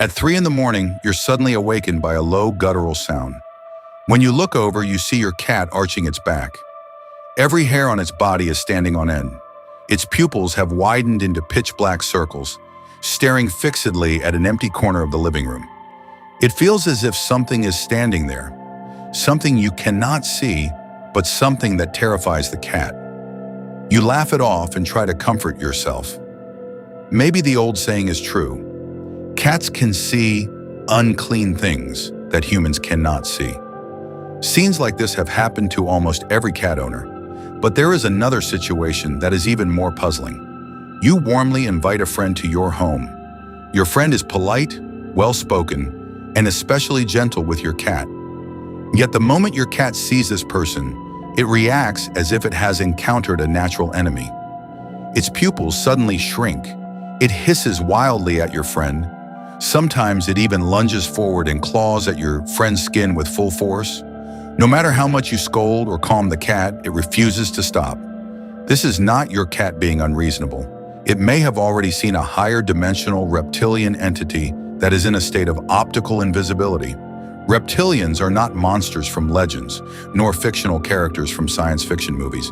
At 3 in the morning, you're suddenly awakened by a low guttural sound. When you look over, you see your cat arching its back. Every hair on its body is standing on end. Its pupils have widened into pitch-black circles, staring fixedly at an empty corner of the living room. It feels as if something is standing there, something you cannot see, but something that terrifies the cat. You laugh it off and try to comfort yourself. Maybe the old saying is true. Cats can see unclean things that humans cannot see. Scenes like this have happened to almost every cat owner, but there is another situation that is even more puzzling. You warmly invite a friend to your home. Your friend is polite, well-spoken, and especially gentle with your cat. Yet the moment your cat sees this person, it reacts as if it has encountered a natural enemy. Its pupils suddenly shrink. It hisses wildly at your friend. Sometimes it even lunges forward and claws at your friend's skin with full force. No matter how much you scold or calm the cat, it refuses to stop. This is not your cat being unreasonable. It may have already seen a higher dimensional reptilian entity that is in a state of optical invisibility. Reptilians are not monsters from legends, nor fictional characters from science fiction movies.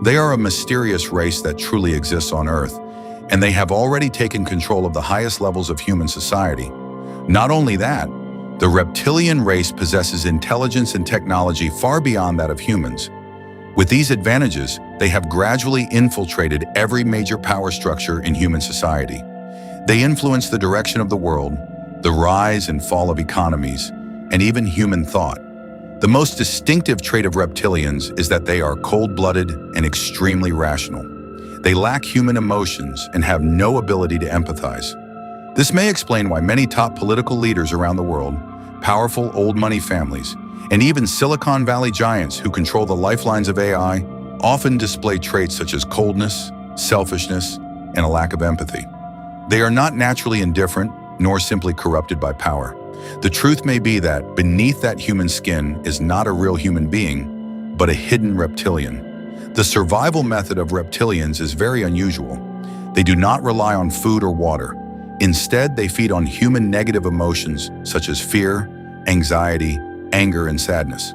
They are a mysterious race that truly exists on Earth, and they have already taken control of the highest levels of human society. Not only that, the reptilian race possesses intelligence and technology far beyond that of humans. With these advantages, they have gradually infiltrated every major power structure in human society. They influence the direction of the world, the rise and fall of economies, and even human thought. The most distinctive trait of reptilians is that they are cold-blooded and extremely rational. They lack human emotions and have no ability to empathize. This may explain why many top political leaders around the world, powerful old money families, and even Silicon Valley giants who control the lifelines of AI often display traits such as coldness, selfishness, and a lack of empathy. They are not naturally indifferent, nor simply corrupted by power. The truth may be that beneath that human skin is not a real human being, but a hidden reptilian. The survival method of reptilians is very unusual. They do not rely on food or water. Instead, they feed on human negative emotions such as fear, anxiety, anger, and sadness.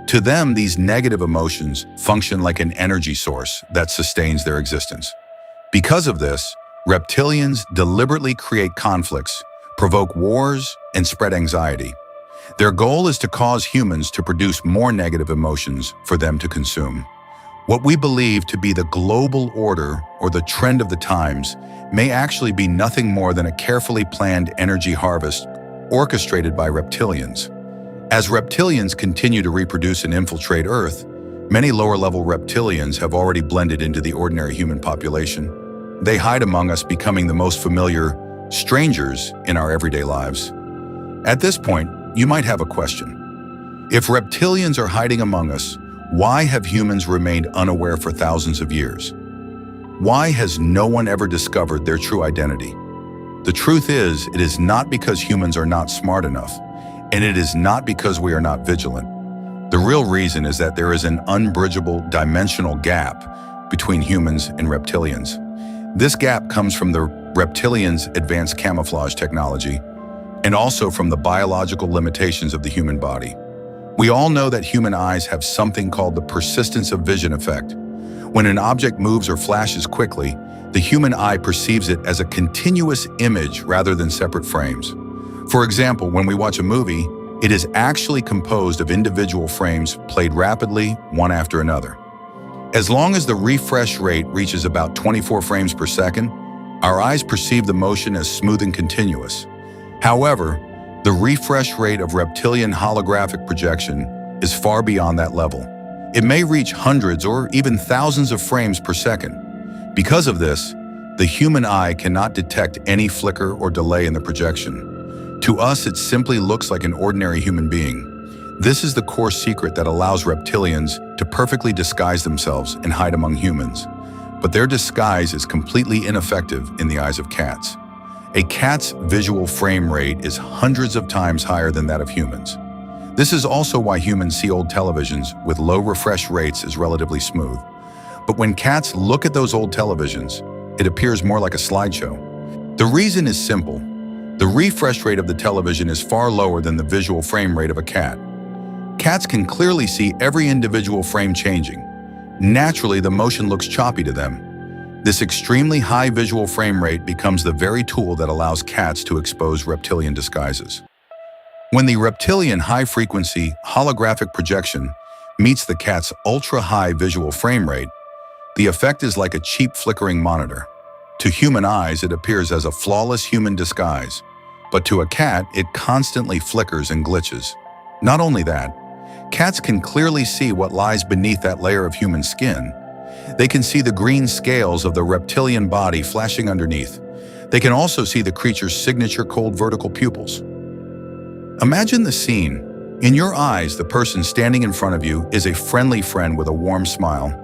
To them, these negative emotions function like an energy source that sustains their existence. Because of this, reptilians deliberately create conflicts, provoke wars, and spread anxiety. Their goal is to cause humans to produce more negative emotions for them to consume. What we believe to be the global order or the trend of the times may actually be nothing more than a carefully planned energy harvest orchestrated by reptilians. As reptilians continue to reproduce and infiltrate Earth, many lower-level reptilians have already blended into the ordinary human population. They hide among us, becoming the most familiar strangers in our everyday lives. At this point, you might have a question. If reptilians are hiding among us, why have humans remained unaware for thousands of years? Why has no one ever discovered their true identity? The truth is, it is not because humans are not smart enough, and it is not because we are not vigilant. The real reason is that there is an unbridgeable dimensional gap between humans and reptilians. This gap comes from the reptilians' advanced camouflage technology and also from the biological limitations of the human body. We all know that human eyes have something called the persistence of vision effect. When an object moves or flashes quickly, the human eye perceives it as a continuous image rather than separate frames. For example, when we watch a movie, it is actually composed of individual frames played rapidly, one after another. As long as the refresh rate reaches about 24 frames per second, our eyes perceive the motion as smooth and continuous. However, the refresh rate of reptilian holographic projection is far beyond that level. It may reach hundreds or even thousands of frames per second. Because of this, the human eye cannot detect any flicker or delay in the projection. To us, it simply looks like an ordinary human being. This is the core secret that allows reptilians to perfectly disguise themselves and hide among humans. But their disguise is completely ineffective in the eyes of cats. A cat's visual frame rate is hundreds of times higher than that of humans. This is also why humans see old televisions with low refresh rates as relatively smooth. But when cats look at those old televisions, it appears more like a slideshow. The reason is simple. The refresh rate of the television is far lower than the visual frame rate of a cat. Cats can clearly see every individual frame changing. Naturally, the motion looks choppy to them. This extremely high visual frame rate becomes the very tool that allows cats to expose reptilian disguises. When the reptilian high-frequency holographic projection meets the cat's ultra-high visual frame rate, the effect is like a cheap flickering monitor. To human eyes, it appears as a flawless human disguise, but to a cat, it constantly flickers and glitches. Not only that, cats can clearly see what lies beneath that layer of human skin. They can see the green scales of the reptilian body flashing underneath. They can also see the creature's signature cold vertical pupils. Imagine the scene. In your eyes, the person standing in front of you is a friendly friend with a warm smile.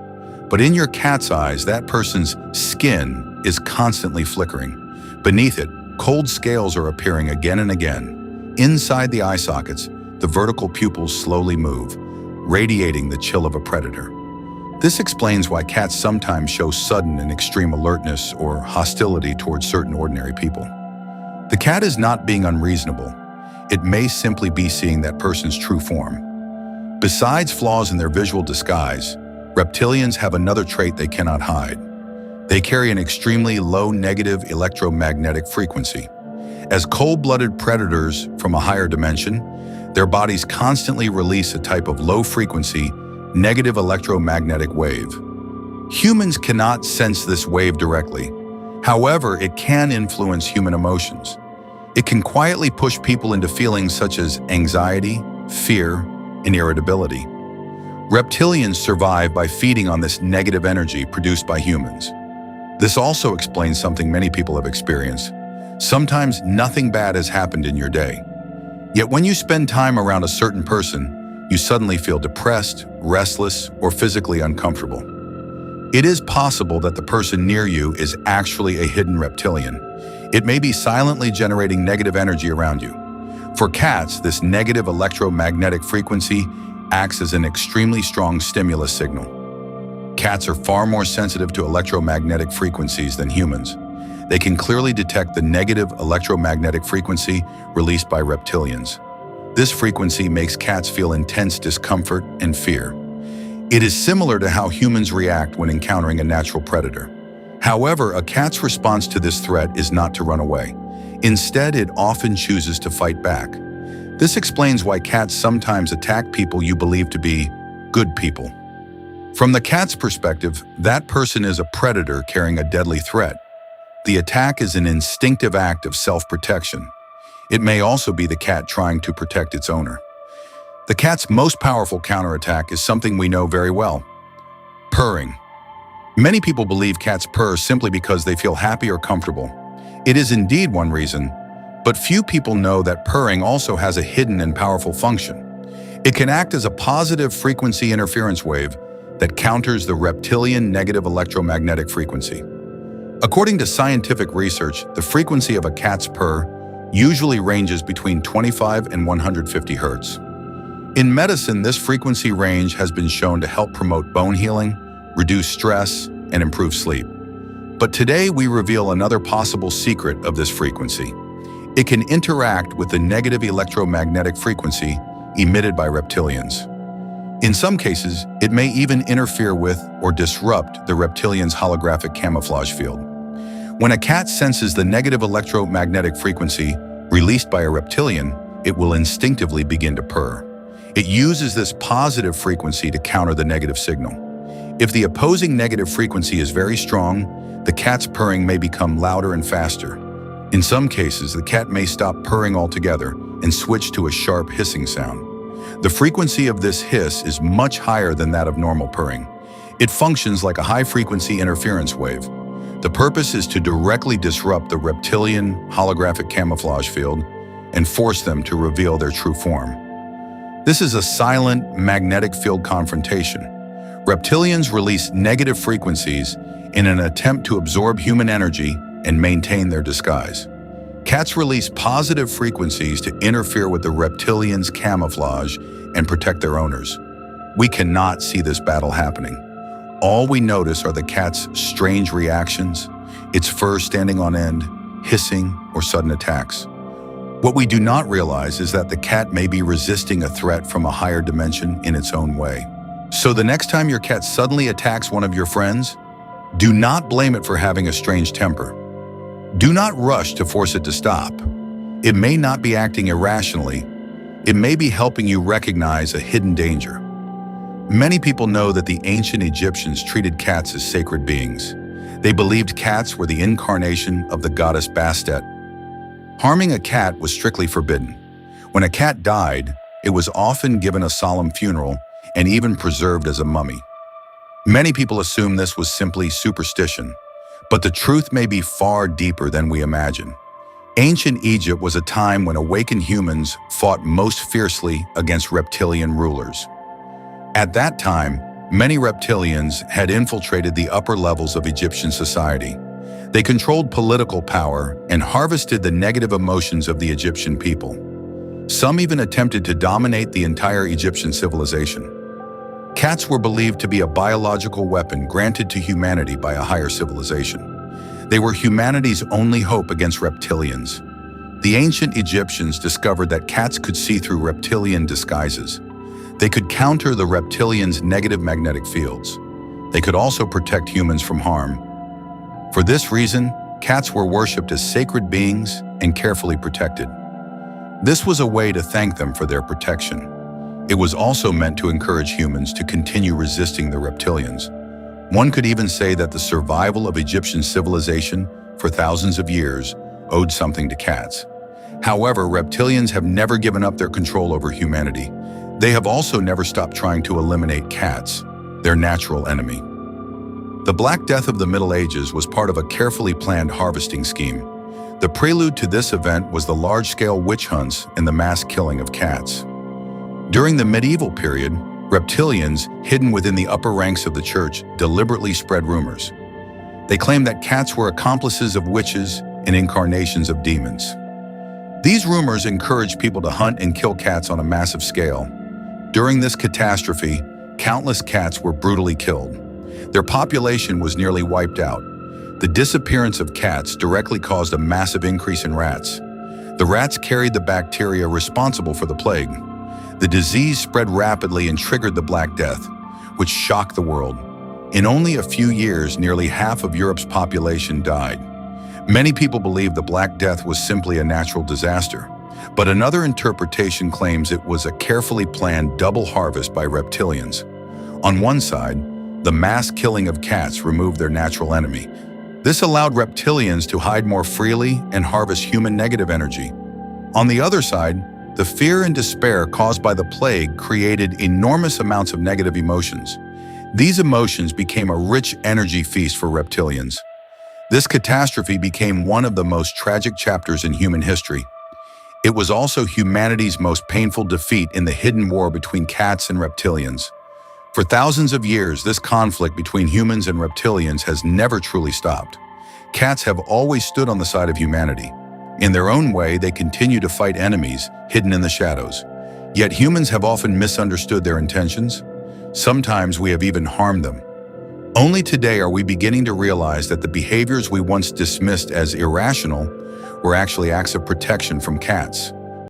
But in your cat's eyes, that person's skin is constantly flickering. Beneath it, cold scales are appearing again and again. Inside the eye sockets, the vertical pupils slowly move, radiating the chill of a predator. This explains why cats sometimes show sudden and extreme alertness or hostility towards certain ordinary people. The cat is not being unreasonable. It may simply be seeing that person's true form. Besides flaws in their visual disguise, reptilians have another trait they cannot hide. They carry an extremely low negative electromagnetic frequency. As cold-blooded predators from a higher dimension, their bodies constantly release a type of low-frequency, negative electromagnetic wave. Humans cannot sense this wave directly. However, it can influence human emotions. It can quietly push people into feelings such as anxiety, fear, and irritability. Reptilians survive by feeding on this negative energy produced by humans. This also explains something many people have experienced. Sometimes nothing bad has happened in your day. Yet when you spend time around a certain person, you suddenly feel depressed, restless, or physically uncomfortable. It is possible that the person near you is actually a hidden reptilian. It may be silently generating negative energy around you. For cats, this negative electromagnetic frequency acts as an extremely strong stimulus signal. Cats are far more sensitive to electromagnetic frequencies than humans. They can clearly detect the negative electromagnetic frequency released by reptilians. This frequency makes cats feel intense discomfort and fear. It is similar to how humans react when encountering a natural predator. However, a cat's response to this threat is not to run away. Instead, it often chooses to fight back. This explains why cats sometimes attack people you believe to be good people. From the cat's perspective, that person is a predator carrying a deadly threat. The attack is an instinctive act of self-protection. It may also be the cat trying to protect its owner. The cat's most powerful counterattack is something we know very well: purring. Many people believe cats purr simply because they feel happy or comfortable. It is indeed one reason, but few people know that purring also has a hidden and powerful function. It can act as a positive frequency interference wave that counters the reptilian negative electromagnetic frequency. According to scientific research, the frequency of a cat's purr usually ranges between 25 and 150 hertz. In medicine, this frequency range has been shown to help promote bone healing, reduce stress, and improve sleep. But today we reveal another possible secret of this frequency. It can interact with the negative electromagnetic frequency emitted by reptilians. In some cases, it may even interfere with or disrupt the reptilian's holographic camouflage field. When a cat senses the negative electromagnetic frequency released by a reptilian, it will instinctively begin to purr. It uses this positive frequency to counter the negative signal. If the opposing negative frequency is very strong, the cat's purring may become louder and faster. In some cases, the cat may stop purring altogether and switch to a sharp hissing sound. The frequency of this hiss is much higher than that of normal purring. It functions like a high-frequency interference wave. The purpose is to directly disrupt the reptilian holographic camouflage field and force them to reveal their true form. This is a silent magnetic field confrontation. Reptilians release negative frequencies in an attempt to absorb human energy and maintain their disguise. Cats release positive frequencies to interfere with the reptilians' camouflage and protect their owners. We cannot see this battle happening. All we notice are the cat's strange reactions, its fur standing on end, hissing, or sudden attacks. What we do not realize is that the cat may be resisting a threat from a higher dimension in its own way. So the next time your cat suddenly attacks one of your friends, do not blame it for having a strange temper. Do not rush to force it to stop. It may not be acting irrationally. It may be helping you recognize a hidden danger. Many people know that the ancient Egyptians treated cats as sacred beings. They believed cats were the incarnation of the goddess Bastet. Harming a cat was strictly forbidden. When a cat died, it was often given a solemn funeral and even preserved as a mummy. Many people assume this was simply superstition, but the truth may be far deeper than we imagine. Ancient Egypt was a time when awakened humans fought most fiercely against reptilian rulers. At that time, many reptilians had infiltrated the upper levels of Egyptian society. They controlled political power and harvested the negative emotions of the Egyptian people. Some even attempted to dominate the entire Egyptian civilization. Cats were believed to be a biological weapon granted to humanity by a higher civilization. They were humanity's only hope against reptilians. The ancient Egyptians discovered that cats could see through reptilian disguises. They could counter the reptilians' negative magnetic fields. They could also protect humans from harm. For this reason, cats were worshipped as sacred beings and carefully protected. This was a way to thank them for their protection. It was also meant to encourage humans to continue resisting the reptilians. One could even say that the survival of Egyptian civilization for thousands of years owed something to cats. However, reptilians have never given up their control over humanity. They have also never stopped trying to eliminate cats, their natural enemy. The Black Death of the Middle Ages was part of a carefully planned harvesting scheme. The prelude to this event was the large-scale witch hunts and the mass killing of cats. During the medieval period, reptilians, hidden within the upper ranks of the church, deliberately spread rumors. They claimed that cats were accomplices of witches and incarnations of demons. These rumors encouraged people to hunt and kill cats on a massive scale. During this catastrophe, countless cats were brutally killed. Their population was nearly wiped out. The disappearance of cats directly caused a massive increase in rats. The rats carried the bacteria responsible for the plague. The disease spread rapidly and triggered the Black Death, which shocked the world. In only a few years, nearly half of Europe's population died. Many people believe the Black Death was simply a natural disaster, but another interpretation claims it was a carefully planned double harvest by reptilians. On one side, the mass killing of cats removed their natural enemy. This allowed reptilians to hide more freely and harvest human negative energy. On the other side, the fear and despair caused by the plague created enormous amounts of negative emotions. These emotions became a rich energy feast for reptilians. This catastrophe became one of the most tragic chapters in human history. It was also humanity's most painful defeat in the hidden war between cats and reptilians. For thousands of years, this conflict between humans and reptilians has never truly stopped. Cats have always stood on the side of humanity. In their own way, they continue to fight enemies hidden in the shadows. Yet humans have often misunderstood their intentions. Sometimes we have even harmed them. Only today are we beginning to realize that the behaviors we once dismissed as irrational were actually acts of protection from cats.